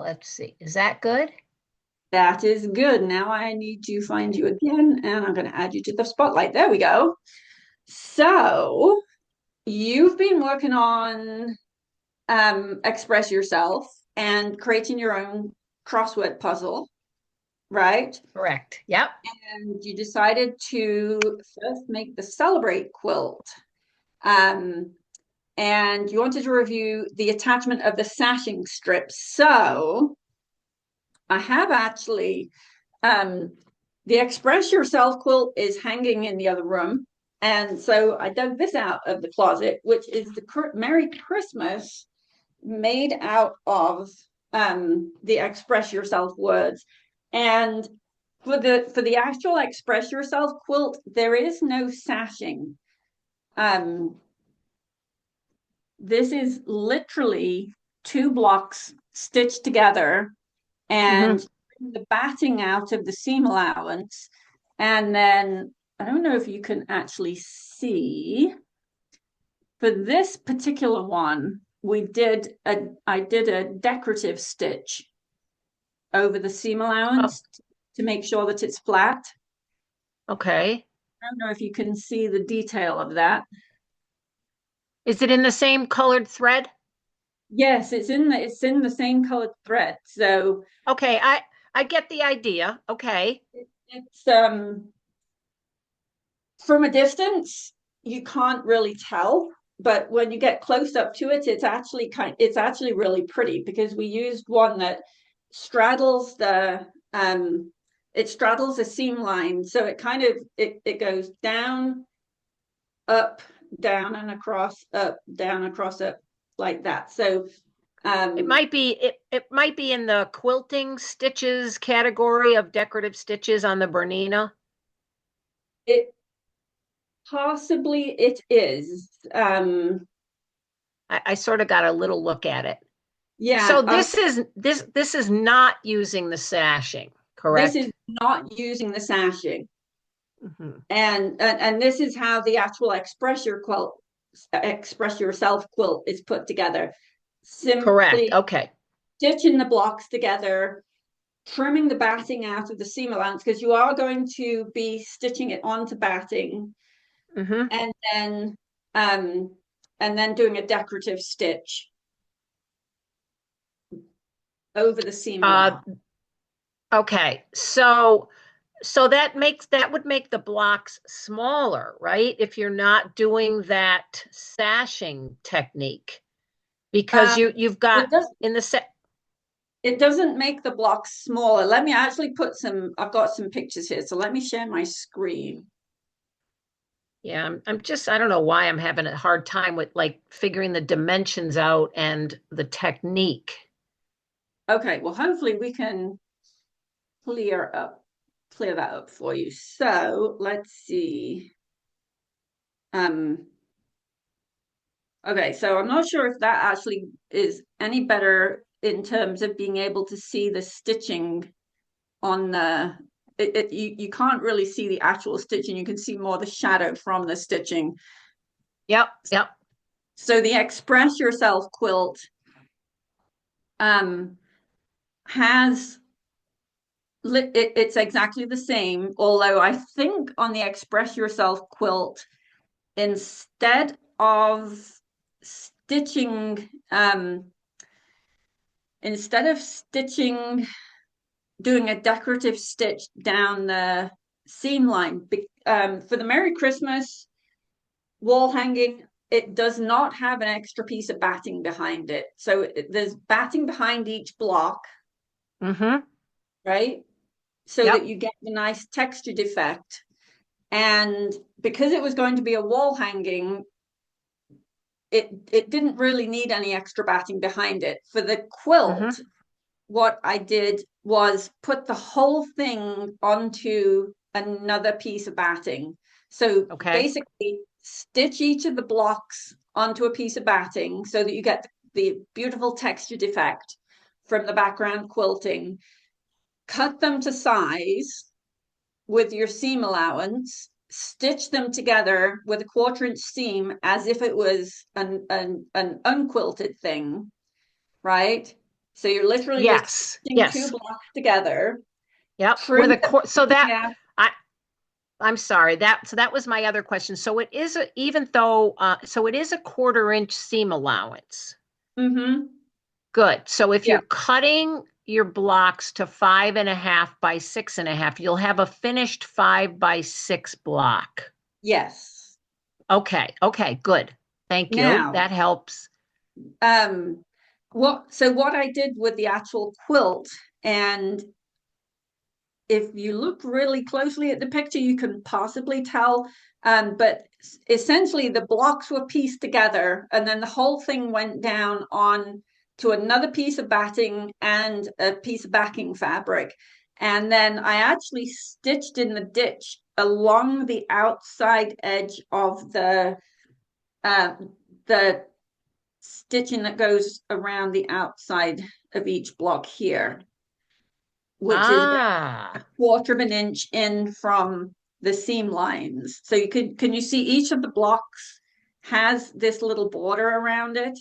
Let's see. Is that good? That is good. Now I need to find you again, and I'm going to add you to the spotlight. There we go. So you've been working on Express Yourself and creating your own crossword puzzle, right? Correct. Yep. And you decided to first make the Celebrate quilt. Um, and you wanted to review the attachment of the sashing strips. So I have actually the Express Yourself quilt is hanging in the other room. And so I dug this out of the closet, which is the Merry Christmas made out of the Express Yourself words. And for the actual Express Yourself quilt, there is no sashing. Um, this is literally two blocks stitched together Hmm. and the batting out of the seam allowance. And then I don't know if you can actually see for this particular one, I did a decorative stitch over the seam Oh, allowance to make sure that it's flat. okay. I don't know if you can see the detail of that. Is it in the same colored thread? Yes, it's in the same colored thread. So Okay, I get the idea. Okay. it's from a distance, you can't really tell, but when you get close up to it, it's actually really pretty because we used one that straddles the it straddles the seam line. So it goes down, up, down and across, up, down, across, up like that. So um It might be in the quilting stitches category of decorative stitches on the Bernina. it possibly it is. I sort of got a little look at it. Yeah, So this is not using the sashing, this is correct? not using the sashing. Hmm. And this is how the actual express yourself quilt is put together. Correct. Simply Okay. stitching the blocks together, trimming the batting out of the seam allowance because you are going to be stitching it onto batting, Hmm. and then um doing a decorative stitch over the seam Uh, allowance. okay. That would make the blocks smaller, right? If you're not doing that sashing technique, because Um, you've got it does in the set. it doesn't make the blocks smaller. Let me actually I've got some pictures here, so let me share my screen. Yeah, I don't know why I'm having a hard time with like figuring the dimensions out and the technique. Okay, well, hopefully we can clear up clear that up for you. So let's see. Um, okay, so I'm not sure if that actually is any better in terms of being able to see the stitching on you can't really see the actual stitching, you can see more the shadow from the stitching. Yep, yep. So the Express Yourself quilt um has it's exactly the same, although I think on the Express Yourself quilt instead of stitching instead of stitching doing a decorative stitch down the seam line for the Merry Christmas wall hanging, it does not have an extra piece of batting behind it, so there's batting behind each block, Mm-hmm. right, so that Yep. you get the nice textured effect. And because it was going to be a wall hanging, it didn't really need any extra batting behind it. For the quilt, Mm-hmm. what I did was put the whole thing onto another piece of batting. So Okay. basically, stitch each of the blocks onto a piece of batting so that you get the beautiful textured effect from the background quilting. Cut them to size with your seam allowance, stitch them together with a 1/4 inch seam as if it was an unquilted thing, right? So you're literally just Yes. stitching two Yes. blocks together, Yep. trim With a the cord. So that gap. I I'm sorry. That was my other question. So it is even though so it is a 1/4 inch seam allowance. Mm-hmm. Good. So if Yeah. you're cutting your blocks to 5.5 by 6.5, you'll have a finished 5 by 6 block. Yes. Okay. Okay. Good. Thank you. Now, That helps. um, what I did with the actual quilt, and if you look really closely at the picture, you can possibly tell. But essentially, the blocks were pieced together, and then the whole thing went down on to another piece of batting and a piece of backing fabric. And then I actually stitched in the ditch along the outside edge of uh, the stitching that goes around the outside of each block here, which is a Ah, 1/4 of an inch in from the seam lines. So can you see each of the blocks has this little border around it?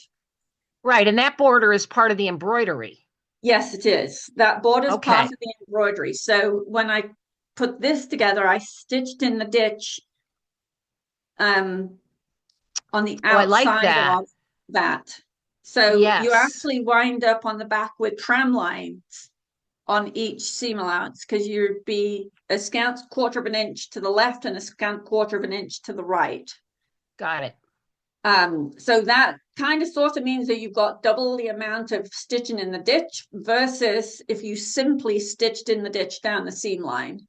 right. And that border is part of the embroidery. Yes, it is. That border is part Okay. of the embroidery. So when I put this together, I stitched in the ditch um, on the Oh, I like outside that. of that. So you Yes. actually wind up on the back with tram lines on each seam allowance because you'd be a scant 1/4 of an inch to the left and a scant 1/4 of an inch to the right. Got it. So that kind of sort of means that you've got double the amount of stitching in the ditch versus if you simply stitched in the ditch down the seam line.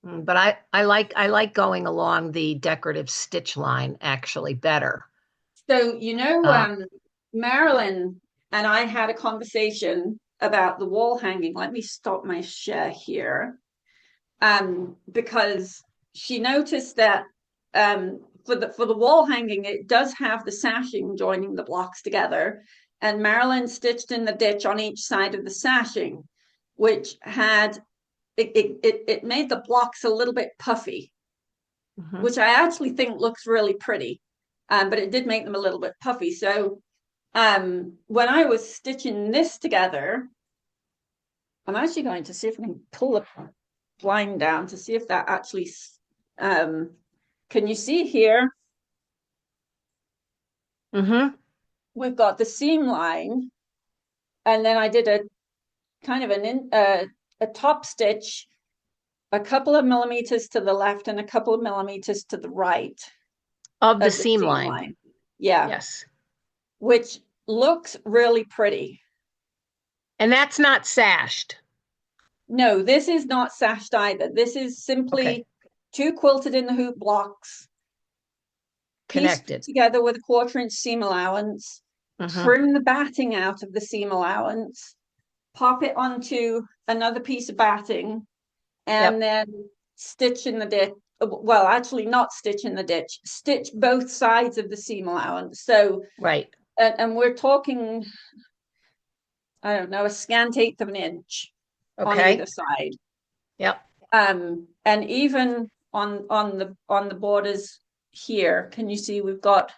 But I like going along the decorative stitch line actually better. So, Uh, Marilyn and I had a conversation about the wall hanging. Let me stop my share here. Because she noticed that for the wall hanging, it does have the sashing joining the blocks together, and Marilyn stitched in the ditch on each side of the sashing, which had it made the blocks a little bit puffy, mhm. which I actually think looks really pretty, but it did make them a little bit puffy. So when I was stitching this together, I'm actually going to see if I can pull the blind down to see if that actually um can you see here Mm-hmm. we've got the seam line, and then I did a kind of a top stitch a couple of millimeters to the left and a couple of millimeters to the right Of the of the seam seam line. line. Yeah, Yes. which looks really pretty. And that's not sashed. No, this is not sashed either. This is Okay. simply two quilted in the hoop blocks pieced Connected. together with a 1/4 inch seam allowance, Mm-hmm. trim the batting out of the seam allowance, pop it onto another piece of batting, and Yep. then stitch in the ditch. Well, actually, not stitch in the ditch, stitch both sides of the seam allowance. So, Right. and we're talking, I don't know, a scant 1/8 of an inch on either Okay. side. Yep. And even on the borders here, can you see we've got,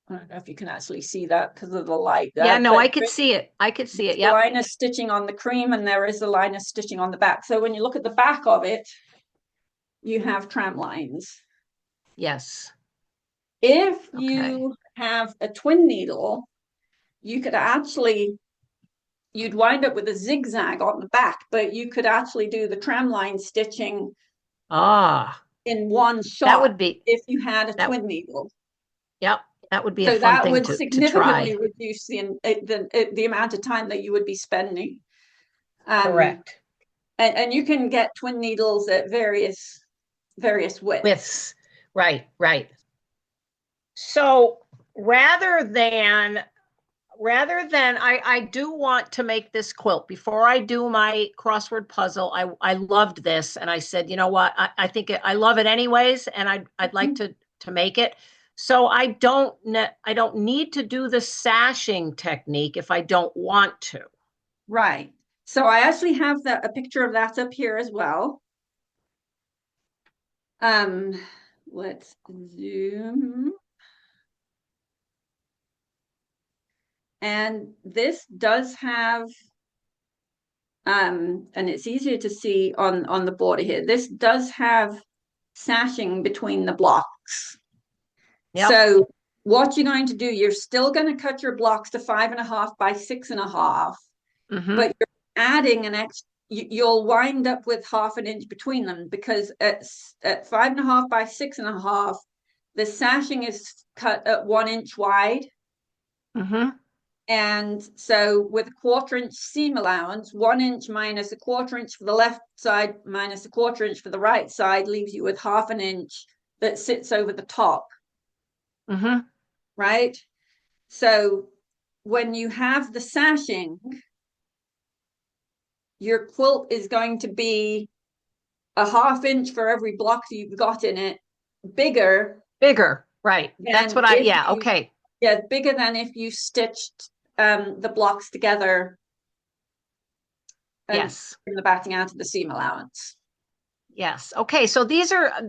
I don't know if you can actually see that because of the light, Yeah, no, but I could see it. I could see it. there's a Yep. line of stitching on the cream and there is a line of stitching on the back. So when you look at the back of it, you have tram lines. Yes. If Okay. you have a twin needle, you could actually, you'd wind up with a zigzag on the back, but you could actually do the tram line stitching Ah, in one that shot would be if you had a that. twin needle. Yep. That would be a So fun that thing would to significantly try. reduce the amount of time that you would be spending. Um, Correct. and you can get twin needles at various widths. With right, right. So rather than I do want to make this quilt before I do my crossword puzzle. I loved this and I said, you know what? I think I love it anyways, and I'd like to make it. So I don't need to do the sashing technique if I don't want to. Right. So I actually have a picture of that up here as well. Um, let's zoom. And this does have, and it's easier to see on the border here, this does have sashing between the blocks. Yep. So what you're going to do, you're still going to cut your blocks to 5.5 by 6.5, Mm-hmm. but you're adding an extra, you'll wind up with 1/2 inch between them, because at 5.5 by 6.5, the sashing is cut at 1 inch wide. Mm-hmm. And so with a 1/4 inch seam allowance, 1 inch minus a 1/4 inch for the left side minus a 1/4 inch for the right side leaves you with 1/2 inch that sits over the top, Mm-hmm. right? So when you have the sashing, your quilt is going to be a 1/2 inch for every block you've got in it, bigger Bigger. Right. That's than what if yeah, you, okay. yeah, bigger than if you stitched the blocks together and Yes. the batting out of the seam allowance. Yes. Okay. So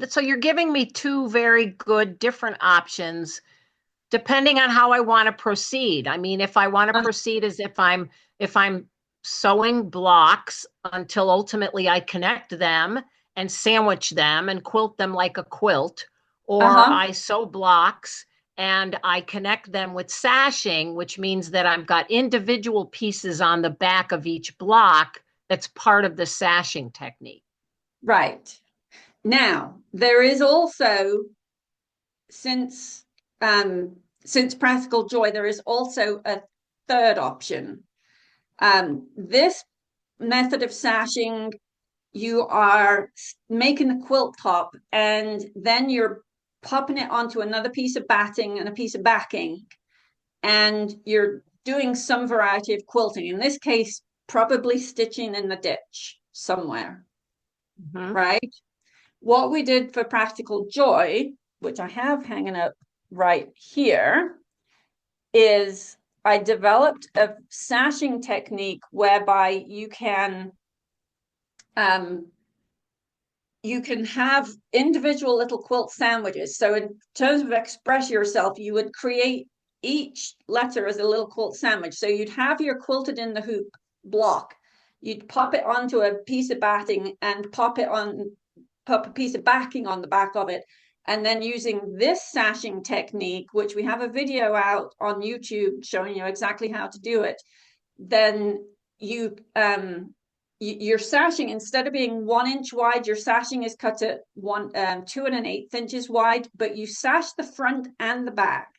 so you're giving me two very good different options depending on how I want to proceed. I mean, if I want to proceed as if I'm sewing blocks until ultimately I connect them and sandwich them and quilt them like a quilt, or Uh-huh. I sew blocks and I connect them with sashing, which means that I've got individual pieces on the back of each block that's part of the sashing technique. Right. Now, there is also, since since Practical Joy, there is also a third option. This method of sashing, you are making the quilt top and then you're popping it onto another piece of batting and a piece of backing, and you're doing some variety of quilting. In this case, probably stitching in the ditch somewhere, Mhm. right? What we did for Practical Joy, which I have hanging up right here, is I developed a sashing technique whereby um, you can have individual little quilt sandwiches. So in terms of express yourself, you would create each letter as a little quilt sandwich. So you'd have your quilted in the hoop block. You'd pop it onto a piece of batting and pop a piece of backing on the back of it. And then using this sashing technique, which we have a video out on YouTube showing you exactly how to do it, then your sashing, instead of being 1 inch wide, your sashing is cut at 2 1/8 inches wide, but you sash the front and the back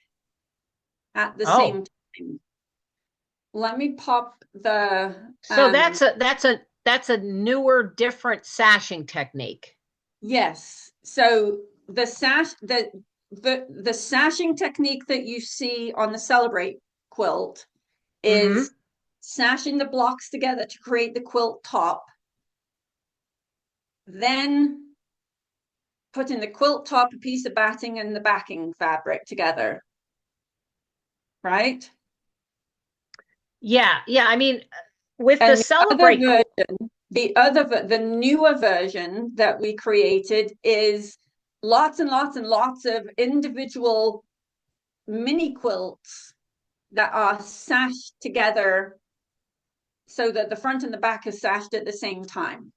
at the Oh, same time. Let me pop the so that's a newer, different sashing technique. yes. So the sashing technique that you see on the Celebrate quilt Mm-hmm. is sashing the blocks together to create the quilt top, then putting the quilt top, a piece of batting, and the backing fabric together, right? Yeah, yeah. I mean, with the And Celebrate, the newer version that we created is lots and lots and lots of individual mini quilts that are sashed together so that the front and the back is sashed at the same time.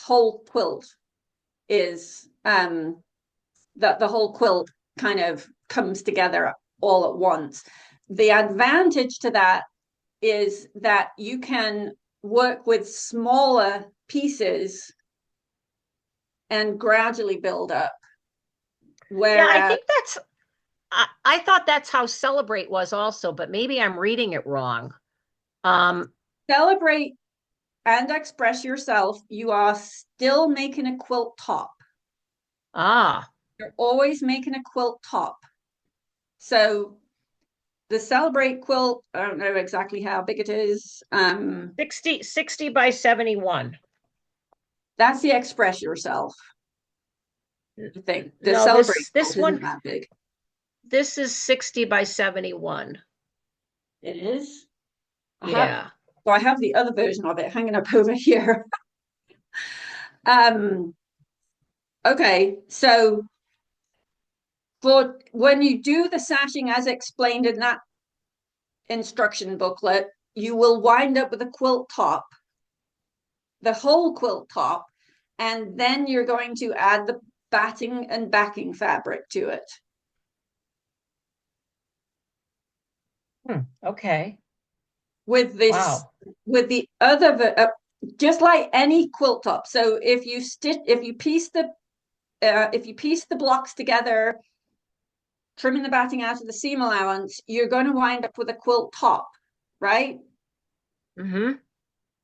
Whole quilt is that the whole quilt kind of comes together all at once. The advantage to that is that you can work with smaller pieces and gradually build up. yeah, I Whereas think I thought that's how Celebrate was also, but maybe I'm reading it wrong. Um, Celebrate and Express Yourself, you are still making a quilt top. ah, You're always making a quilt top. So the Celebrate quilt, I don't know exactly how big it is. 60 by 71. That's the Express Yourself thing. The No, Celebrate this quilt isn't one, that big. this is 60 by 71. It is. Yeah. So I have the other version of it hanging up over here. um, okay, so for when you do the sashing as explained in that instruction booklet, you will wind up with a quilt top, the whole quilt top, and then you're going to add the batting and backing fabric to it. Okay. With this, Wow. with the other, just like any quilt top. So if you piece the blocks together, trimming the batting out of the seam allowance, you're going to wind up with a quilt top, right? Mm-hmm.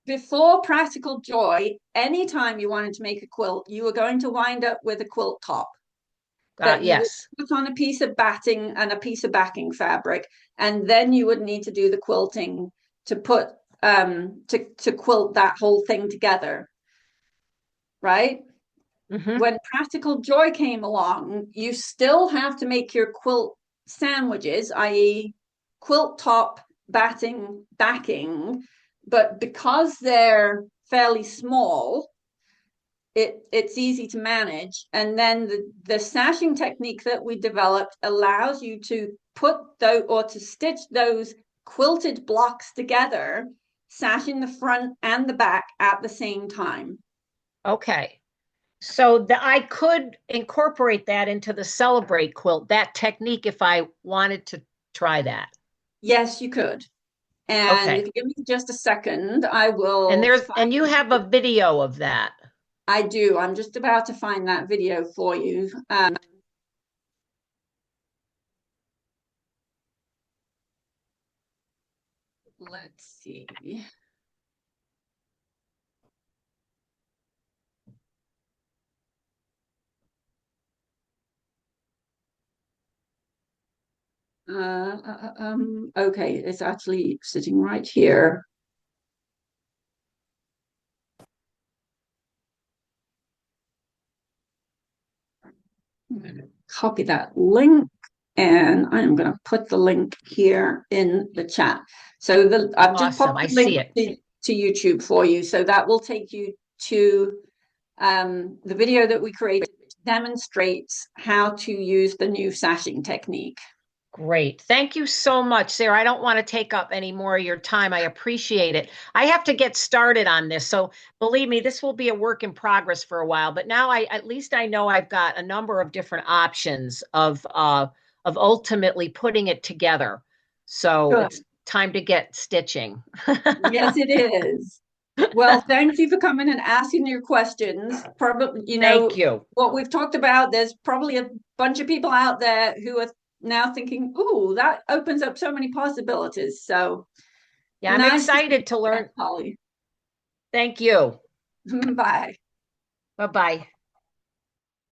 Before Practical Joy, anytime you wanted to make a quilt, you were going to wind up with a quilt top that you would Yes. put on a piece of batting and a piece of backing fabric, and then you would need to do the quilting to put to quilt that whole thing together, right? Mm-hmm. When Practical Joy came along, you still have to make your quilt sandwiches, i.e., quilt top, batting, backing, but because they're fairly small, it's easy to manage. And then the sashing technique that we developed allows you to put those or to stitch those quilted blocks together, sashing the front and the back at the same time. Okay. So I could incorporate that into the Celebrate quilt, that technique, if I wanted to try that. Yes, you could. And if Okay. you give me just a second, I And will there's find and you the have a video. video of that. I do. I'm just about to find that video for you. Let's see. Okay, it's actually sitting right here. I'm going to copy that link and I'm going to put the link here in the chat. So I've just Awesome. popped I the see link it. to YouTube for you. So that will take you to the video that we created, which demonstrates how to use the new sashing technique. Great. Thank you so much, Sarah. I don't want to take up any more of your time. I appreciate it. I have to get started on this. So believe me, this will be a work in progress for a while, but now I at least I know I've got a number of different options of ultimately putting it together. So Good. it's time to get stitching. Yes, it is. Well, thank you for coming and asking your questions. Probably, Thank you. what we've talked about, there's probably a bunch of people out there who are now thinking, "Ooh, that opens up so many possibilities." So Yeah, I'm nice to see excited to you, learn. Holly. Thank you. Bye. Bye-bye.